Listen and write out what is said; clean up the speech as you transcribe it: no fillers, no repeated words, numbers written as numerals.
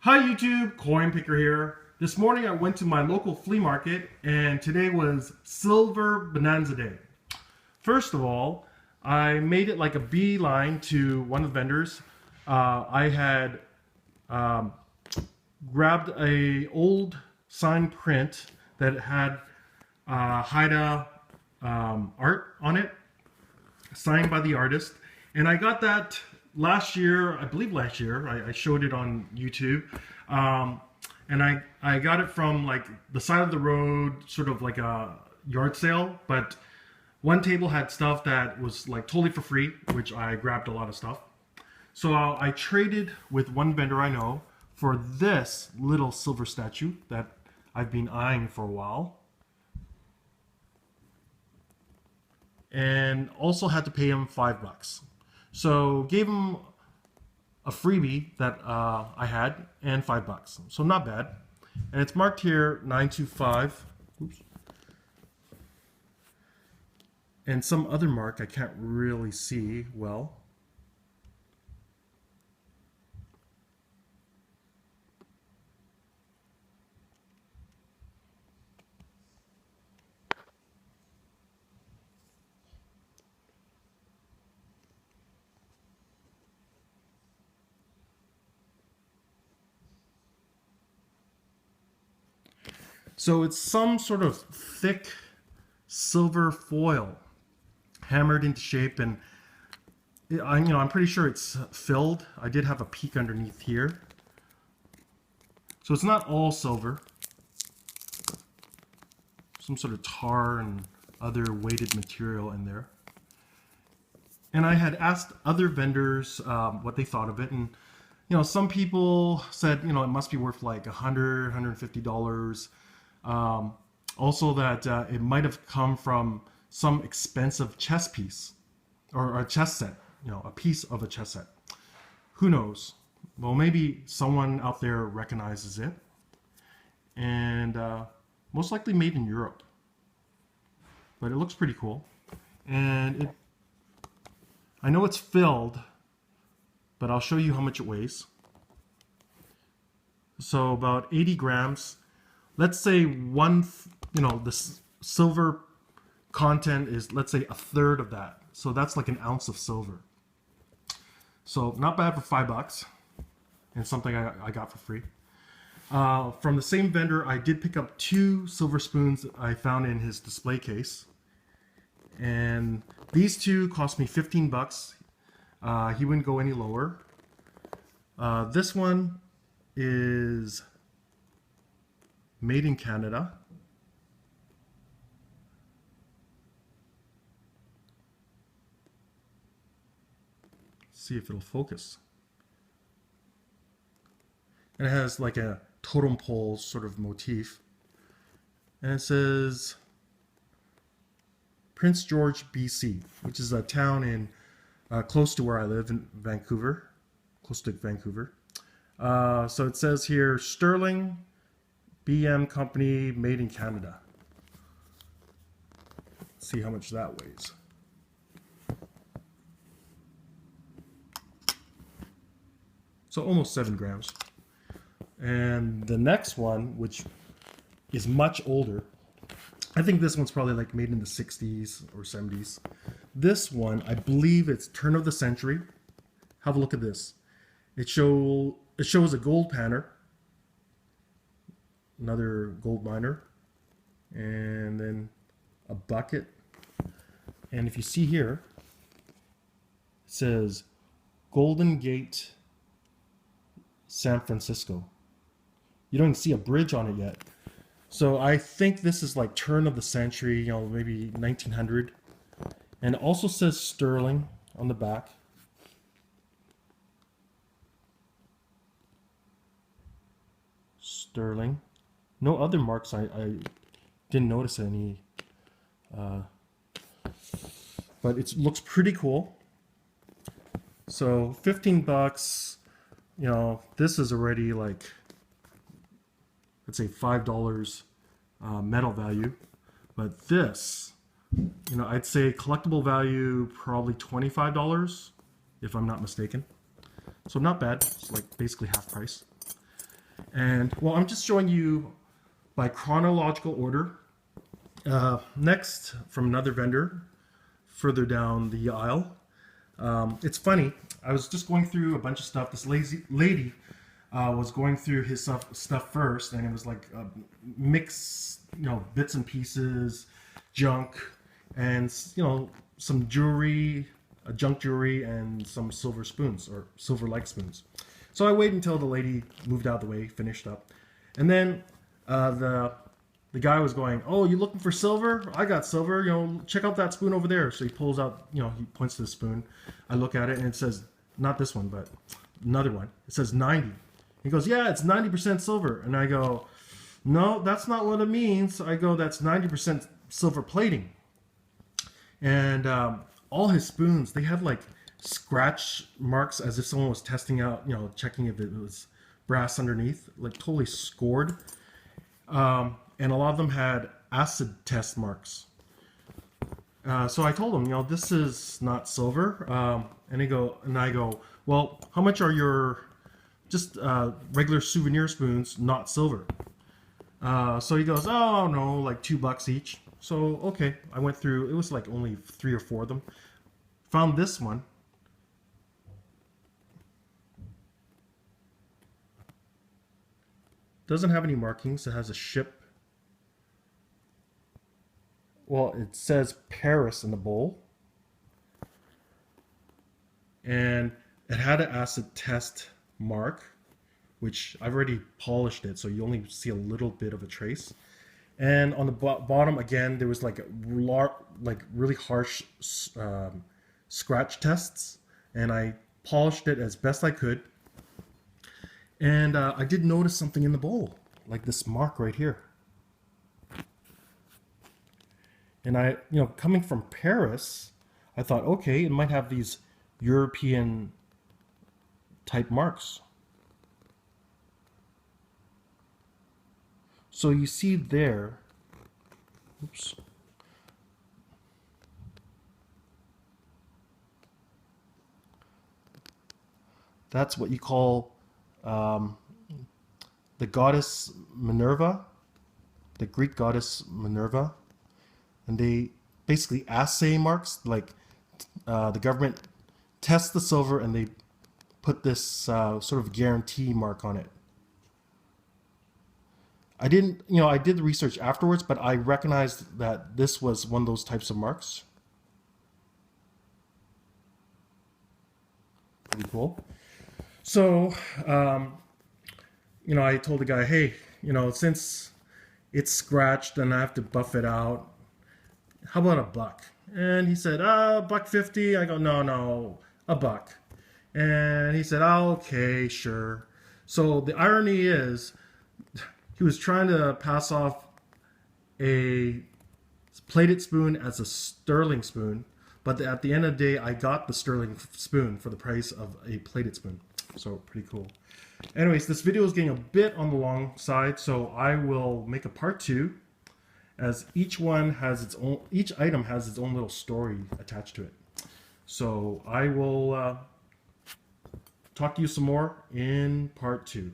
Hi YouTube, Coinpicker here. This morning I went to my local flea market and today was Silver Bonanza Day. First of all, I made it like a beeline to one of the vendors. I had um, grabbed a old sign print that had Haida art on it, signed by the artist. And I got that last year, I believe last year. I showed it on YouTube. And I got it from like the side of the road, sort of like a yard sale. But one table had stuff that was like totally for free, which I grabbed a lot of stuff. So I traded with one vendor I know for this little silver statue that I've been eyeing for a while. And also had to pay him $5. So gave him a freebie that I had and $5. So not bad. And it's marked here 925. Oops. And some other mark I can't really see well. So it's some sort of thick silver foil hammered into shape, and I'm pretty sure it's filled. I did have a peek underneath here. So it's not all silver. Some sort of tar and other weighted material in there. And I had asked other vendors what they thought of it, and some people said it must be worth like $100, $150. Also that it might have come from some expensive chess piece or a chess set, a piece of a chess set. Who knows? Well, maybe someone out there recognizes it, and most likely made in Europe. But it looks pretty cool, and I know it's filled, but I'll show you how much it weighs. So about 80 grams. Let's say the silver content is, let's say, a third of that. So that's like an ounce of silver. So not bad for $5, and something I got for free. From the same vendor, I did pick up 2 silver spoons that I found in his display case. And these 2 cost me $15. He wouldn't go any lower. This one is made in Canada. Let's see if it'll focus. And it has like a totem pole sort of motif. And it says Prince George, BC, which is a town in close to where I live in Vancouver, close to Vancouver. So it says here, Sterling BM company, made in Canada. Let's see how much that weighs. So almost 7 grams. And the next one, which is much older, I think this one's probably like made in the 60s or 70s. This one, I believe it's turn of the century. Have a look at this. It shows a gold panner, another gold miner, and then a bucket. And if you see here, it says Golden Gate, San Francisco. You don't even see a bridge on it yet. So I think this is like turn of the century, maybe 1900. And it also says Sterling on the back. Sterling. No other marks. I didn't notice any. But it looks pretty cool. So $15. This is already like, let's say $5 metal value. But this, I'd say collectible value probably $25, if I'm not mistaken. So not bad. It's like basically half price. And well, I'm just showing you by chronological order. Next, from another vendor further down the aisle. It's funny, I was just going through a bunch of stuff. This lady was going through his stuff first, and it was like mix, bits and pieces, junk, and some jewelry, junk jewelry, and some silver spoons or silver-like spoons. So I waited until the lady moved out of the way, finished up, and then the guy was going, "Oh, you looking for silver? I got silver. Check out that spoon over there." So he pulls out, he points to the spoon. I look at it and it says, not this one, but another one. It says 90. He goes, "Yeah, it's 90% silver." And I go, "No, that's not what it means." I go, "That's 90% silver plating." And all his spoons, they had like scratch marks as if someone was testing out, checking if it was brass underneath, like totally scored. And a lot of them had acid test marks. So I told him, this is not silver. And I go, "Well, how much are your just regular souvenir spoons, not silver?" So he goes, "Oh no, like $2 each." So okay, I went through. It was like only 3 or 4 of them. Found this one. Doesn't have any markings. It has a ship. Well, it says Paris in the bowl. And it had an acid test mark, which I've already polished it, so you only see a little bit of a trace. And on the bottom, again, there was like really harsh scratch tests, and I polished it as best I could. And I did notice something in the bowl, like this mark right here. And I, coming from Paris, I thought, okay, it might have these European type marks. So you see there, oops. That's what you call the goddess Minerva, the Greek goddess Minerva. And they basically assay marks, like the government tests the silver and they put this sort of guarantee mark on it. I didn't, I did the research afterwards, but I recognized that this was one of those types of marks. Pretty cool. So, I told the guy, "Hey, since it's scratched and I have to buff it out, how about $1?" And he said, $1.50. I go, no, $1. And he said, "Oh, okay, sure." So the irony is, he was trying to pass off a plated spoon as a sterling spoon, but at the end of the day, I got the sterling spoon for the price of a plated spoon. So pretty cool. Anyways, this video is getting a bit on the long side, so I will make a part 2, as each item has its own little story attached to it. So I will talk to you some more in part 2.